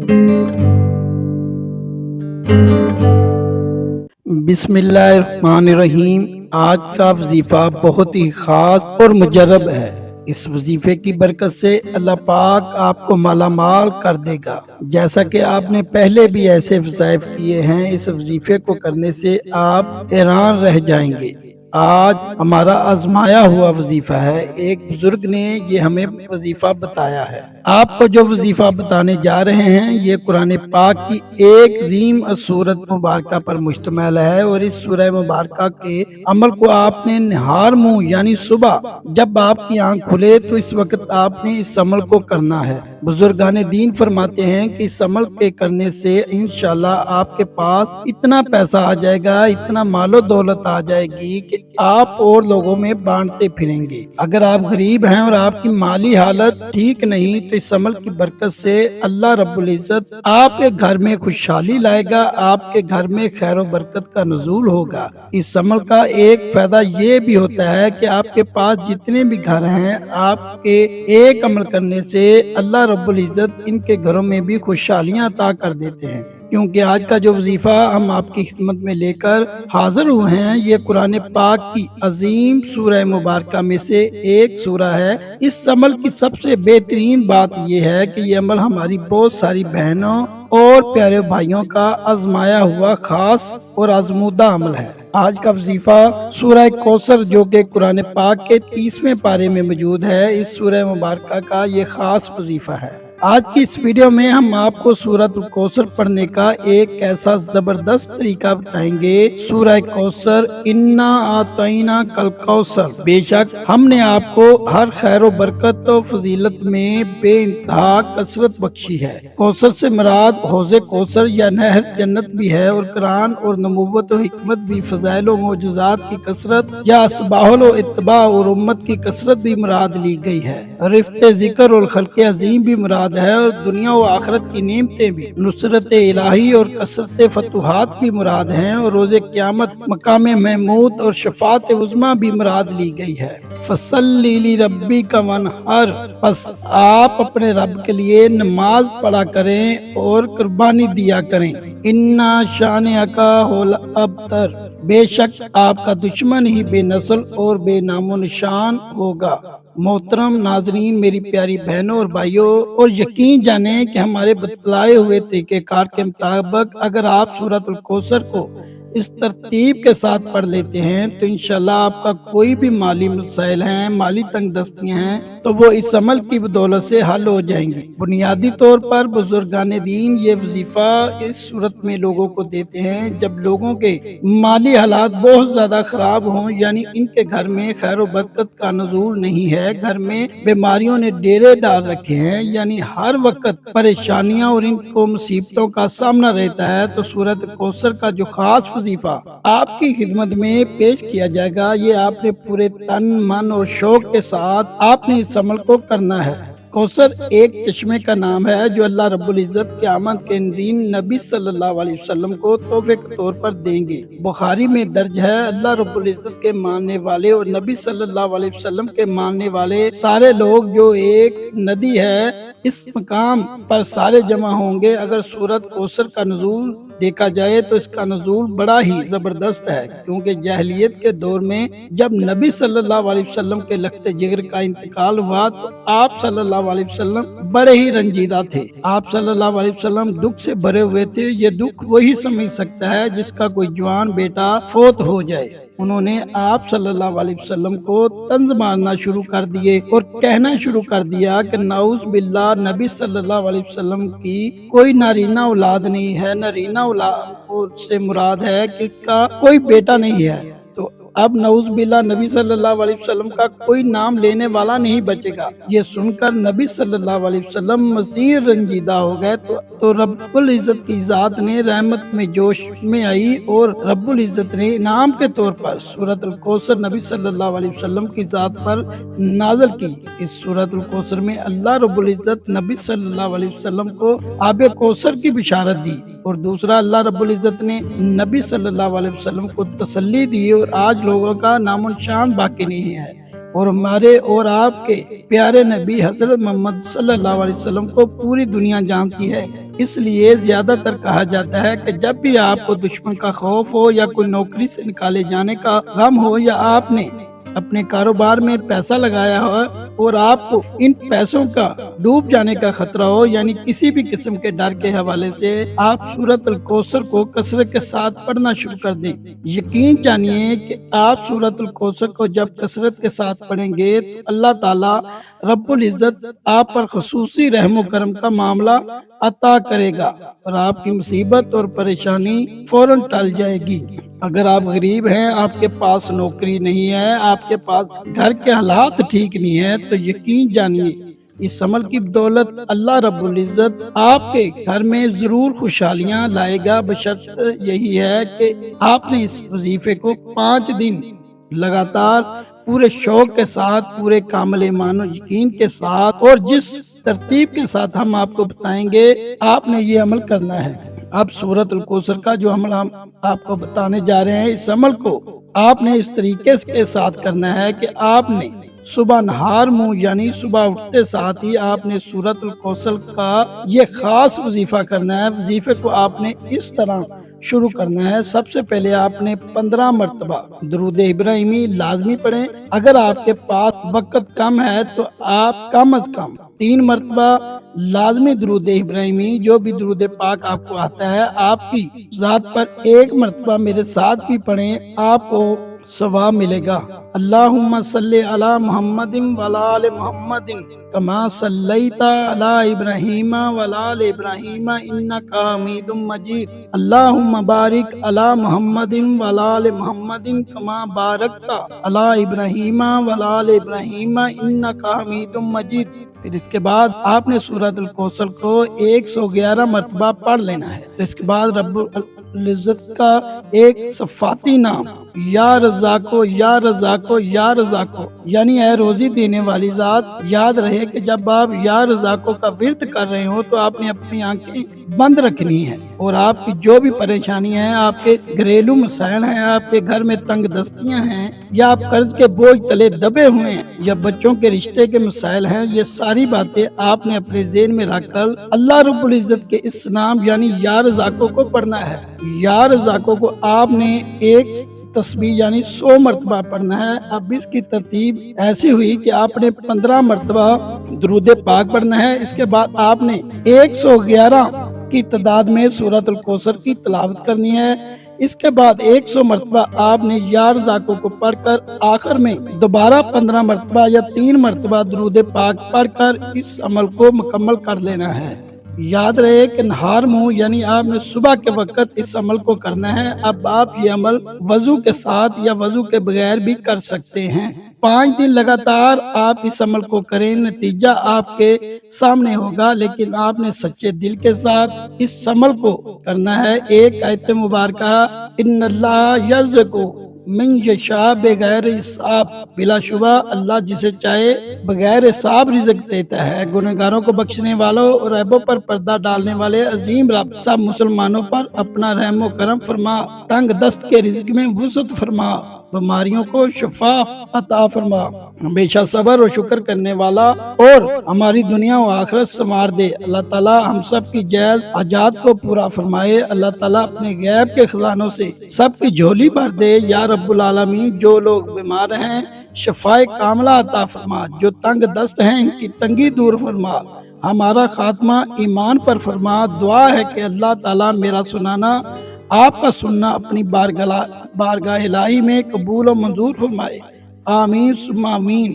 बिस्मिल्लाहिर्रहमानिर्रहीम। आज का वजीफा बहुत ही खास और मुजर्रब है। इस वजीफे की बरकत से अल्लाह पाक आपको माला माल कर देगा। जैसा कि आपने पहले भी ऐसे वज़ाइफ किए हैं, इस वजीफे को करने से आप हैरान रह जाएंगे। आज हमारा आजमाया हुआ वजीफा है। एक बुजुर्ग ने ये हमें वजीफा बताया है। आपको जो वजीफा बताने जा रहे हैं ये कुरान पाक की एक अजीम सूरत मुबारक पर मुश्तमिल है, और इस सूरह मुबारक के अमल को आपने निहार मुंह यानी सुबह जब आपकी आंख खुले तो इस वक्त आपने इस अमल को करना है। बुजुर्गान दीन फरमाते हैं कि इस अमल के करने से इंशाल्लाह आपके पास इतना पैसा आ जाएगा, इतना मालो दौलत आ जाएगी कि आप और लोगों में बांटते फिरेंगे। अगर आप गरीब हैं और आपकी माली हालत ठीक नहीं तो इस अमल की बरकत से अल्लाह रब्बुल इज्जत आपके घर में खुशहाली लाएगा, आपके घर में खैर बरकत का नुज़ूल होगा। इस अमल का एक फायदा ये भी होता है कि आपके पास जितने भी घर हैं, आपके एक अमल करने से अल्लाह रब्बुल इज्जत इनके घरों में भी खुशहालियां अता कर देते हैं। क्योंकि आज का जो वजीफा हम आपकी खिदमत में लेकर हाजिर हुए हैं ये कुरान पाक की अजीम सूरह मुबारक में से एक सूरह है। इस अमल की सबसे बेहतरीन बात यह है कि ये अमल हमारी बहुत सारी बहनों और प्यारे भाइयों का आजमाया हुआ खास और आजमूदा अमल है। आज का वजीफा सूरह कौसर जो कि कुरान पाक के 30वें पारे में मौजूद है, इस सूरह मुबारक का ये खास वजीफा है। आज की इस वीडियो में हम आपको सूरत कौसर पढ़ने का एक ऐसा जबरदस्त तरीका बताएंगे। सूरह कौसर, इन्ना आतईना कल कौसर, बेशक हमने आपको हर खैर व बरकत और फजीलत में बेइंतहा कसरत बख्शी है। कौसर से मुराद हौज़े कौसर या नहर जन्नत भी है, और कुरान और नबूवत और हिकमत भी, फज़ाइल और मौजज़ात की कसरत या असबाहुल व इत्तबा और उम्मत की कसरत भी मुराद ली गई है। रिफ्ते ज़िक्र और खल्क़े अज़ीम भी मुराद है, और दुनिया व आखिरत की नेमतें भी, नुसरत इलाही और कसरत फतुहात भी मुराद हैं, और रोज़े क़यामत मकाम महमूद और शफात उज़्मा भी मुराद ली गई है। फसल्ली ली रब्बी का वनहर, बस आप अपने रब के लिए नमाज पढ़ा करें और कुर्बानी दिया करें। इन्ना शानिअका हुल अब्तर, बेशक आपका दुश्मन ही बेनस्ल और बेनामो निशान होगा। मोहतरम नाजरीन, मेरी प्यारी बहनों और भाइयों, और यकीन जाने कि हमारे बतलाए हुए तरीक़ेकार के मुताबिक अगर आप सूरत कौसर को इस तरतीब के साथ पढ़ लेते हैं तो इंशाल्लाह आपका कोई भी माली मसाइल हैं, माली तंगदस्तियां हैं, तो वो इस अमल की बदौलत से हल हो जाएंगी। बुनियादी तौर पर बुजुर्गान दीन ये वजीफा इस सूरत में लोगों को देते हैं जब लोगों के माली हालात बहुत ज्यादा खराब हों, यानी इनके घर में खैर व बरकत का नुज़ूल नहीं है, घर में बीमारियों ने डेरे डाल रखे हैं, यानी हर वक्त परेशानियां और इनको मुसीबतों का सामना रहता है, तो सूरत कौसर का जो खास वजीफा आपकी खिदमत में पेश किया जाएगा, ये आपने पूरे तन मन और शौक के साथ आपने इस अमल को करना है। कौसर एक चश्मे का नाम है जो अल्लाह रब्बुल इज्जत क़यामत के दिन नबी सल्लल्लाहु अलैहि वसल्लम को तोहफे के तौर पर देंगे। बुखारी में दर्ज है, अल्लाह रब्बुल इज्जत के मानने वाले और नबी सल्लल्लाहु अलैहि वसल्लम के मानने वाले सारे लोग जो एक नदी है इस मकाम पर सारे जमा होंगे। अगर सूरत कौसर का नुज़ूल देखा जाए तो इसका नुज़ूल बड़ा ही जबरदस्त है, क्योंकि जाहिलियत के दौर में जब नबी सल्लल्लाहु अलैहि वसल्लम के लख्ते जिगर का इंतकाल हुआ तो आप सल्लल्लाहु अलैहि वसल्लम बड़े ही रंजीदा थे। आप सल्लल्लाहु अलैहि वसल्लम दुख से भरे हुए थे। ये दुख वही समझ सकता है जिसका कोई जवान बेटा फोत हो जाए। उन्होंने आप सल्लल्लाहु अलैहि वसल्लम को तंज मारना शुरू कर दिए और कहना शुरू कर दिया कि नाउज़ बिल्लाह, नबी सल्लल्लाहु अलैहि वसल्लम की कोई नारीना औलाद नहीं है, नारीना औलाद से मुराद है कि इसका कोई बेटा नहीं है। तो अब नऊज़ बिल्लाह नबी सल्लल्लाहु अलैहि वसल्लम का कोई नाम लेने वाला नहीं बचेगा। ये सुनकर नबी सल्लल्लाहु अलैहि वसल्लम मज़ीद रंजीदा हो गए। तो रब्बुल इज़्ज़त की ज़ात ने रहमत में जोश में आई और रब्बुल इज़्ज़त ने इनाम के तौर पर सूरतुल कौसर नबी सल्लल्लाहु अलैहि वसल्लम की ज़ात पर नाज़िल की। इस सूरतुल कौसर में अल्लाह रब्बुल इज़्ज़त नबी सल्लल्लाहु अलैहि वसल्लम को आबे कौसर की बिशारत दी, और दूसरा अल्लाह रब्बुल इज़्ज़त ने नबी सल्लल्लाहु अलैहि वसल्लम को तसल्ली दी और आज लोगों का नामो निशान बाकी नहीं है। और हमारे और आपके प्यारे नबी हजरत मोहम्मद सल्लल्लाहु अलैहि वसल्लम को पूरी दुनिया जानती है। اس لیے زیادہ تر کہا جاتا ہے کہ جب بھی آپ کو دشمن کا خوف ہو یا کوئی نوکری سے نکالے جانے کا غم ہو یا آپ نے اپنے کاروبار میں پیسہ لگایا ہو اور آپ کو ان پیسوں کا ڈوب جانے کا خطرہ ہو، یعنی کسی بھی قسم کے ڈر کے حوالے سے، آپ سورۃ الکوثر کو کثرت کے ساتھ پڑھنا شروع کر دیں۔ یقین جانیے کہ آپ سورۃ الکوثر کو جب کثرت کے ساتھ پڑھیں گے تو اللہ تعالیٰ رب العزت آپ پر خصوصی رحم و کرم کا معاملہ عطا کرے گا اور آپ کی مصیبت اور پریشانی فوراً ٹل جائے گی۔ اگر آپ غریب ہیں، آپ کے پاس نوکری نہیں ہے، آپ کے پاس گھر کے حالات ٹھیک نہیں ہے، تو یقین جانیے اس عمل کی بدولت اللہ رب العزت آپ کے گھر میں ضرور خوشحالیاں لائے گا، بشرط یہی ہے کہ آپ نے اس وظیفے کو 5 دن لگاتار پورے شوق کے ساتھ، پورے کامل ایمان و یقین کے ساتھ اور جس ترتیب کے ساتھ ہم آپ کو بتائیں گے آپ نے یہ عمل کرنا ہے۔ اب سورۃ الکوثر کا جو عمل ہم آپ کو بتانے جا رہے ہیں، اس عمل کو آپ نے اس طریقے کے ساتھ کرنا ہے کہ آپ نے صبح نہار منہ یعنی صبح اٹھتے ساتھ ہی آپ نے سورۃ الکوثر کا یہ خاص وظیفہ کرنا ہے۔ وظیفے کو آپ نے اس طرح شروع کرنا ہے۔ سب سے پہلے آپ نے 15 مرتبہ درود ابراہیمی لازمی پڑھیں۔ اگر آپ کے پاس وقت کم ہے تو آپ کم از کم 3 مرتبہ لازمی درود ابراہیمی، جو بھی درود پاک آپ کو آتا ہے، آپ کی ذات پر 1 مرتبہ میرے ساتھ بھی پڑھیں، آپ کو ثواب ملے گا۔ اللہم صلی علی محمد وعلی آل محمد کما صلیت علی ابراہیم وعلی آل ابراہیم انک حمید مجید۔ اللہم بارک علی محمد وعلی آل محمد کما بارکت علی ابراہیم وعلی آل ابراہیم انک حمید مجید۔ پھر اس کے بعد آپ نے سورۃ الکوثر کو 111 مرتبہ پڑھ لینا ہے۔ تو اس کے بعد رب العزت کا ایک صفاتی نام یا رزاقو یا رزاقو یا رزاقو، یعنی اے روزی دینے والی ذات، یاد رہے کہ جب آپ یا رزاقو کا ورد کر رہے ہو تو آپ نے اپنی آنکھیں بند رکھنی ہیں اور آپ کی جو بھی پریشانیاں ہیں، آپ کے گھریلو مسائل ہیں، آپ کے گھر میں تنگ دستیاں ہیں، یا آپ قرض کے بوجھ تلے دبے ہوئے ہیں، یا بچوں کے رشتے کے مسائل ہیں، یہ ساری باتیں آپ نے اپنے ذہن میں رکھ کر اللہ رب العزت کے اس نام یعنی یا رزاقو کو پڑھنا ہے۔ یا رزاقو کو آپ نے ایک تسبیح یعنی 100 مرتبہ پڑھنا ہے۔ اب اس کی ترتیب ایسی ہوئی کہ آپ نے 15 مرتبہ درود پاک پڑھنا ہے، اس کے بعد آپ نے 111 کی تعداد میں سورۃ الکوثر کی تلاوت کرنی ہے، اس کے بعد 100 مرتبہ آپ نے یا رزاقو کو پڑھ کر آخر میں دوبارہ 15 مرتبہ یا 3 مرتبہ درود پاک پڑھ کر اس عمل کو مکمل کر لینا ہے۔ یاد رہے کہ نہار منہ یعنی آپ نے صبح کے وقت اس عمل کو کرنا ہے۔ اب آپ یہ عمل وضو کے ساتھ یا وضو کے بغیر بھی کر سکتے ہیں۔ 5 دن لگاتار آپ اس عمل کو کریں، نتیجہ آپ کے سامنے ہوگا، لیکن آپ نے سچے دل کے ساتھ اس عمل کو کرنا ہے۔ ایک آیت مبارکہ ان اللہ یرزق من یشاء بغیر حساب، بلا شبہ اللہ جسے چاہے بغیر حساب رزق دیتا ہے۔ گنہگاروں کو بخشنے والوں اور عیبوں پر پردہ ڈالنے والے عظیم رب سب مسلمانوں پر اپنا رحم و کرم فرما، تنگ دست کے رزق میں وسعت فرما، بیماریوں کو شفا عطا فرما، ہمیشہ صبر و شکر کرنے والا اور ہماری دنیا و آخرت سنوار دے۔ اللہ تعالیٰ ہم سب کی جائز حاجات کو پورا فرمائے۔ اللہ تعالیٰ اپنے غیب کے خزانوں سے سب کی جھولی بھر دے۔ یا رب العالمین، جو لوگ بیمار ہیں شفائے کاملہ عطا فرما، جو تنگ دست ہیں ان کی تنگی دور فرما، ہمارا خاتمہ ایمان پر فرما۔ دعا ہے کہ اللہ تعالیٰ میرا سنانا، آپ کا سننا اپنی بارگاہ الہی میں قبول و منظور فرمائے۔ آمین ثم آمین۔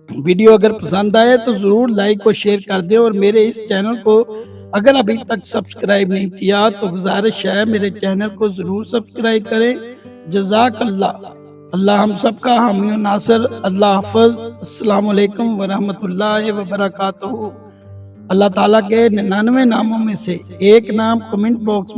ویڈیو اگر پسند آئے تو ضرور لائک و شیئر کر دیں، اور میرے اس چینل کو اگر ابھی تک سبسکرائب نہیں کیا تو گزارش ہے میرے چینل کو ضرور سبسکرائب کریں۔ جزاک اللہ۔ اللہ ہم سب کا حامی و ناصر۔ اللہ حافظ۔ السلام علیکم ورحمۃ اللہ وبرکاتہ۔ اللہ تعالیٰ کے 99 ناموں میں سے ایک نام کمنٹ باکس